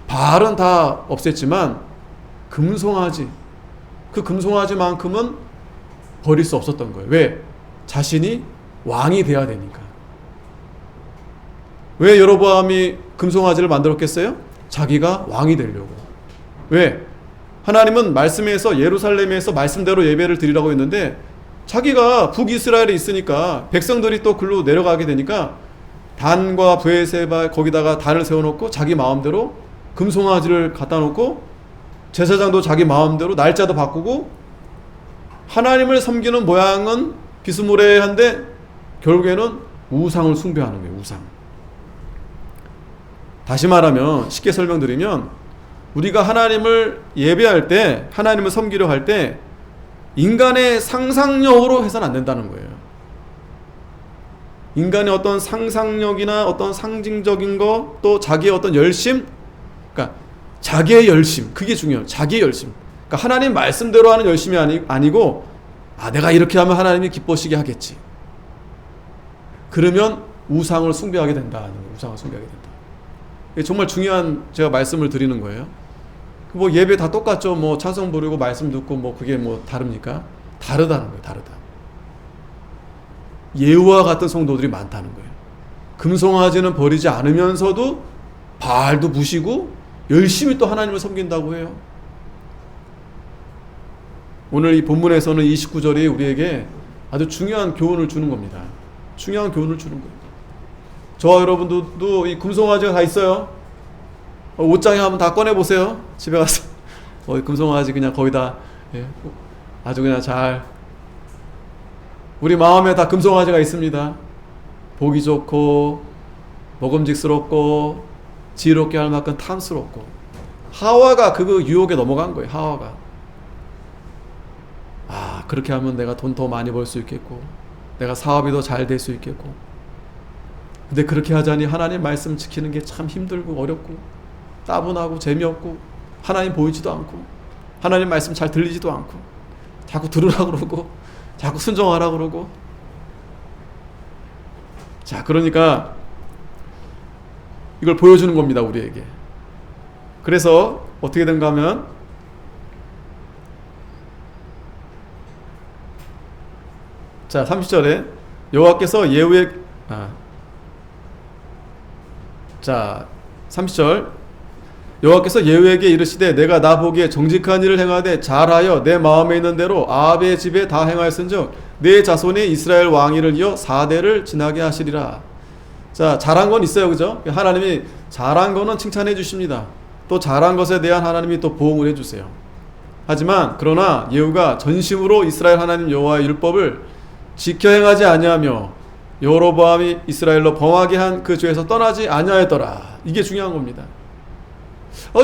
바알은 다 없앴지만 금송아지, 그 금송아지만큼은 버릴 수 없었던 거예요. 왜? 자신이 왕이 돼야 되니까. 왜 여로보암이 금송아지를 만들었겠어요? 자기가 왕이 되려고. 왜? 하나님은 말씀에서 예루살렘에서 말씀대로 예배를 드리라고 했는데 자기가 북이스라엘에 있으니까 백성들이 또 글로 내려가게 되니까 단과 브에세바 거기다가 단을 세워놓고 자기 마음대로 금송아지를 갖다 놓고 제사장도 자기 마음대로 날짜도 바꾸고 하나님을 섬기는 모양은 비스무리한데 결국에는 우상을 숭배하는 거예요. 우상. 다시 말하면 쉽게 설명드리면 우리가 하나님을 예배할 때 하나님을 섬기려 할 때 인간의 상상력으로 해서는 안 된다는 거예요. 인간의 어떤 상상력이나 어떤 상징적인 거 또 자기의 어떤 열심, 그러니까 자기의 열심, 그게 중요해요. 자기의 열심. 그러니까 하나님 말씀대로 하는 열심이 아니고 내가 이렇게 하면 하나님이 기뻐하시게 하겠지. 그러면 우상을 숭배하게 된다. 우상을 숭배하게 된다. 이게 정말 중요한 제가 말씀을 드리는 거예요. 뭐 예배 다 똑같죠. 뭐 찬송 부르고 말씀 듣고 뭐 그게 뭐 다릅니까? 다르다는 거예요. 다르다. 예후와 같은 성도들이 많다는 거예요. 금송아지는 버리지 않으면서도 바알도 무시고 열심히 또 하나님을 섬긴다고 해요. 오늘 이 본문에서는 29절이 우리에게 아주 중요한 교훈을 주는 겁니다. 중요한 교훈을 주는 거예요. 저와 여러분들도 이 금송아지가 다 있어요. 옷장에 한번 다 꺼내보세요. 집에 가서. 금송아지 그냥 거기다 예, 아주 그냥 잘 우리 마음에 다 금송아지가 있습니다. 보기 좋고 먹음직스럽고 지혜롭게 할 만큼 탐스럽고 하와가 그 유혹에 넘어간 거예요. 하와가 그렇게 하면 내가 돈 더 많이 벌 수 있겠고 내가 사업이 더 잘 될 수 있겠고 근데 그렇게 하자니 하나님 말씀 지키는 게 참 힘들고 어렵고 따분하고 재미없고 하나님 보이지도 않고 하나님 말씀 잘 들리지도 않고 자꾸 들으라고 그러고 자꾸 순종하라고 그러고 자 그러니까 이걸 보여주는 겁니다 우리에게. 그래서 어떻게 된가 하면 자 30절에 여호와께서 예후의 자 30절 여호와께서 예후에게 이르시되 내가 나 보기에 정직한 일을 행하되 잘하여 내 마음에 있는 대로 아합의 집에 다 행하였은즉 내 자손이 이스라엘 왕위를 이어 4대를 지나게 하시리라. 자 잘한 건 있어요, 그죠? 하나님이 잘한 거는 칭찬해 주십니다. 또 잘한 것에 대한 하나님이 또 보응을 해주세요. 하지만 그러나 예후가 전심으로 이스라엘 하나님 여호와의 율법을 지켜 행하지 아니하며 여로보암이 이스라엘로 범하게 한 그 죄에서 떠나지 아니하였더라. 이게 중요한 겁니다.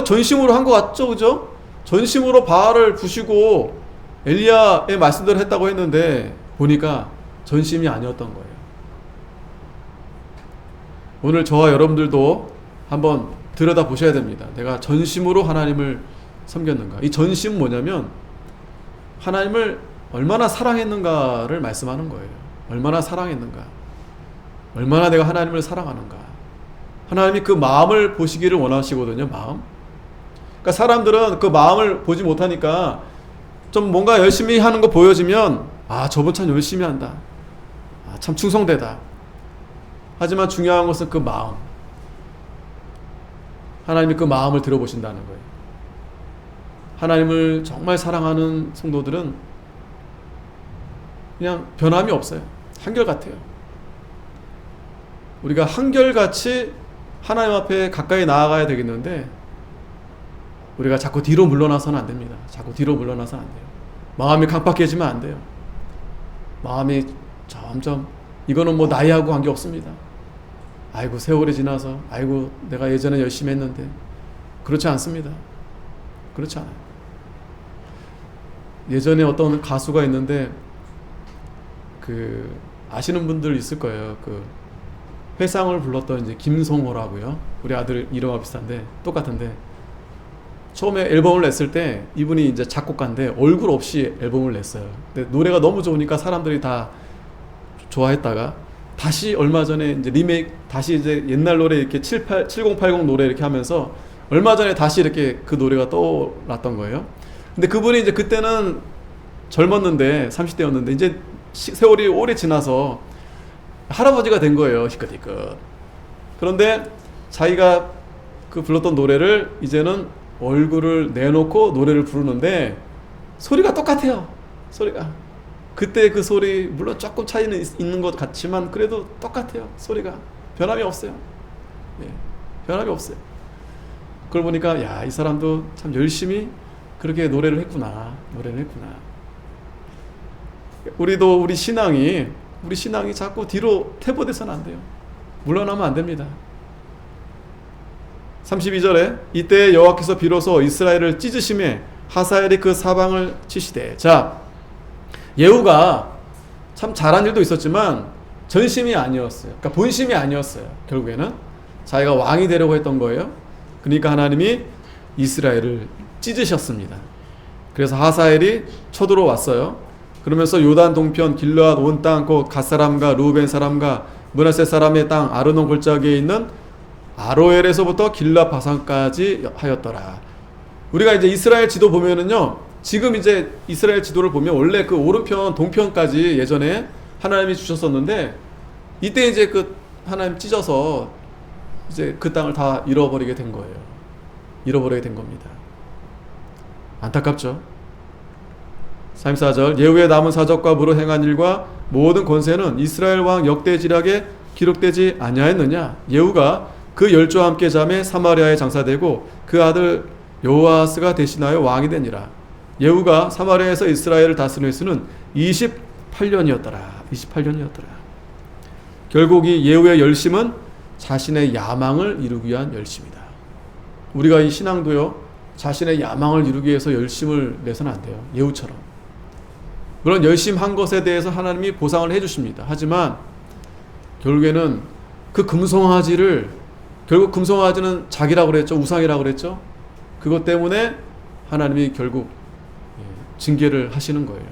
전심으로 한 것 같죠, 그죠? 전심으로 바알을 부시고 엘리야의 말씀대로 했다고 했는데 보니까 전심이 아니었던 거예요. 오늘 저와 여러분들도 한번 들여다 보셔야 됩니다. 내가 전심으로 하나님을 섬겼는가? 이 전심은 뭐냐면 하나님을 얼마나 사랑했는가를 말씀하는 거예요. 얼마나 사랑했는가? 얼마나 내가 하나님을 사랑하는가? 하나님이 그 마음을 보시기를 원하시거든요. 마음. 그러니까 사람들은 그 마음을 보지 못하니까 좀 뭔가 열심히 하는 거 보여지면 저분 참 열심히 한다. 참 충성되다. 하지만 중요한 것은 그 마음. 하나님이 그 마음을 들어보신다는 거예요. 하나님을 정말 사랑하는 성도들은 그냥 변함이 없어요. 한결같아요. 우리가 한결같이 하나님 앞에 가까이 나아가야 되겠는데 우리가 자꾸 뒤로 물러나서는 안 됩니다. 자꾸 뒤로 물러나서는 안 돼요. 마음이 강팍해지면 안 돼요. 마음이 점점 이거는 뭐 나이하고 관계없습니다. 아이고 세월이 지나서 아이고 내가 예전에 열심히 했는데 그렇지 않습니다. 그렇지 않아요. 예전에 어떤 가수가 있는데 아시는 분들 있을 거예요. 회상을 불렀던 이제 김성호라고요. 우리 아들 이름과 비슷한데 똑같은데 처음에 앨범을 냈을 때 이분이 이제 작곡가인데 얼굴 없이 앨범을 냈어요. 근데 노래가 너무 좋으니까 사람들이 다 좋아했다가 다시 얼마 전에 이제 리메이크 다시 이제 옛날 노래 이렇게 7080 노래 이렇게 하면서 얼마 전에 다시 이렇게 그 노래가 떠올랐던 거예요. 근데 그분이 이제 그때는 젊었는데 30대였는데 이제 세월이 오래 지나서 할아버지가 된 거예요. 희끗희끗. 그런데 자기가 불렀던 노래를 이제는 얼굴을 내놓고 노래를 부르는데 소리가 똑같아요. 소리가. 그때 그 소리 물론 조금 차이는 있는 것 같지만 그래도 똑같아요. 소리가. 변함이 없어요. 예, 변함이 없어요. 그걸 보니까 이 사람도 참 열심히 그렇게 노래를 했구나. 우리도 우리 신앙이 자꾸 뒤로 퇴보돼서는 안 돼요. 물러나면 안 됩니다. 32절에 이때 여호와께서 비로소 이스라엘을 찢으심에 하사엘이 그 사방을 치시되. 자, 예후가 참 잘한 일도 있었지만 전심이 아니었어요. 그러니까 본심이 아니었어요. 결국에는 자기가 왕이 되려고 했던 거예요. 그러니까 하나님이 이스라엘을 찢으셨습니다. 그래서 하사엘이 쳐들어왔어요. 그러면서 요단 동편 길르앗 온 땅 곧 갓 사람과 루벤 사람과 므낫세 사람의 땅 아르논 골짜기에 있는 아로엘에서부터 길르앗 바산까지 하였더라. 우리가 이제 이스라엘 지도 보면은요, 지금 이제 이스라엘 지도를 보면 원래 그 오른편 동편까지 예전에 하나님이 주셨었는데 이때 이제 하나님 찢어서 이제 그 땅을 다 잃어버리게 된 거예요. 잃어버리게 된 겁니다. 안타깝죠. 34절 예후의 남은 사적과 무로 행한 일과 모든 권세는 이스라엘 왕 역대지략에 기록되지 아니하였느냐. 예후가 그 열조와 함께 잠에 사마리아에 장사되고 그 아들 여호아스가 대신하여 왕이 되니라. 예후가 사마리아에서 이스라엘을 다스린 횟수는 28년이었더라. 28년이었더라. 결국 이 예후의 열심은 자신의 야망을 이루기 위한 열심이다. 우리가 이 신앙도요, 자신의 야망을 이루기 위해서 열심을 내서는 안 돼요. 예후처럼. 물론 열심한 것에 대해서 하나님이 보상을 해주십니다. 하지만 결국에는 그 금송아지를, 결국 금송아지는 자기라고 그랬죠. 우상이라고 그랬죠. 그것 때문에 하나님이 결국 징계를 하시는 거예요.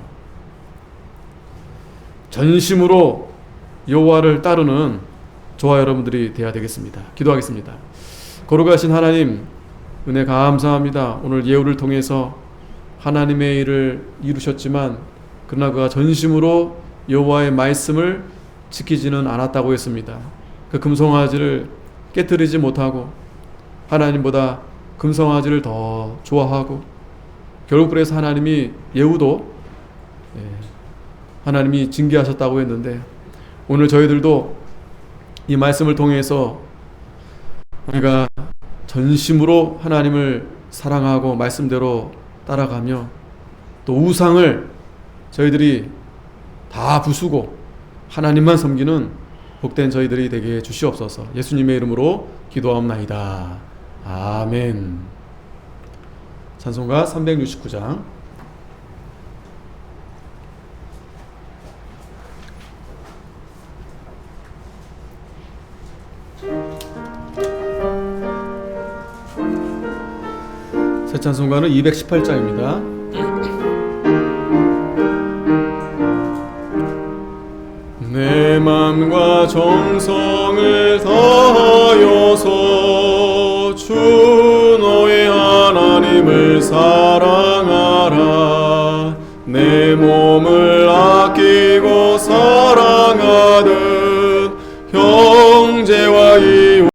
전심으로 여호와를 따르는 저와 여러분들이 되어야 되겠습니다. 기도하겠습니다. 거룩하신 하나님, 은혜 감사합니다. 오늘 예후를 통해서 하나님의 일을 이루셨지만 그러나 그가 전심으로 여호와의 말씀을 지키지는 않았다고 했습니다. 그 금송아지를 깨뜨리지 못하고 하나님보다 금송아지를 더 좋아하고, 결국 그래서 하나님이 예후도 하나님이 징계하셨다고 했는데, 오늘 저희들도 이 말씀을 통해서 우리가 전심으로 하나님을 사랑하고 말씀대로 따라가며 또 우상을 저희들이 다 부수고 하나님만 섬기는 복된 저희들이 되게 주시옵소서. 예수님의 이름으로 기도하옵나이다. 아멘. 찬송가 369장. 새 찬송가는 218장입니다. 내 맘과 정성을 다하여서 주 너의 하나님을 사랑하라. 내 몸을 아끼고 사랑하듯 형제와 이웃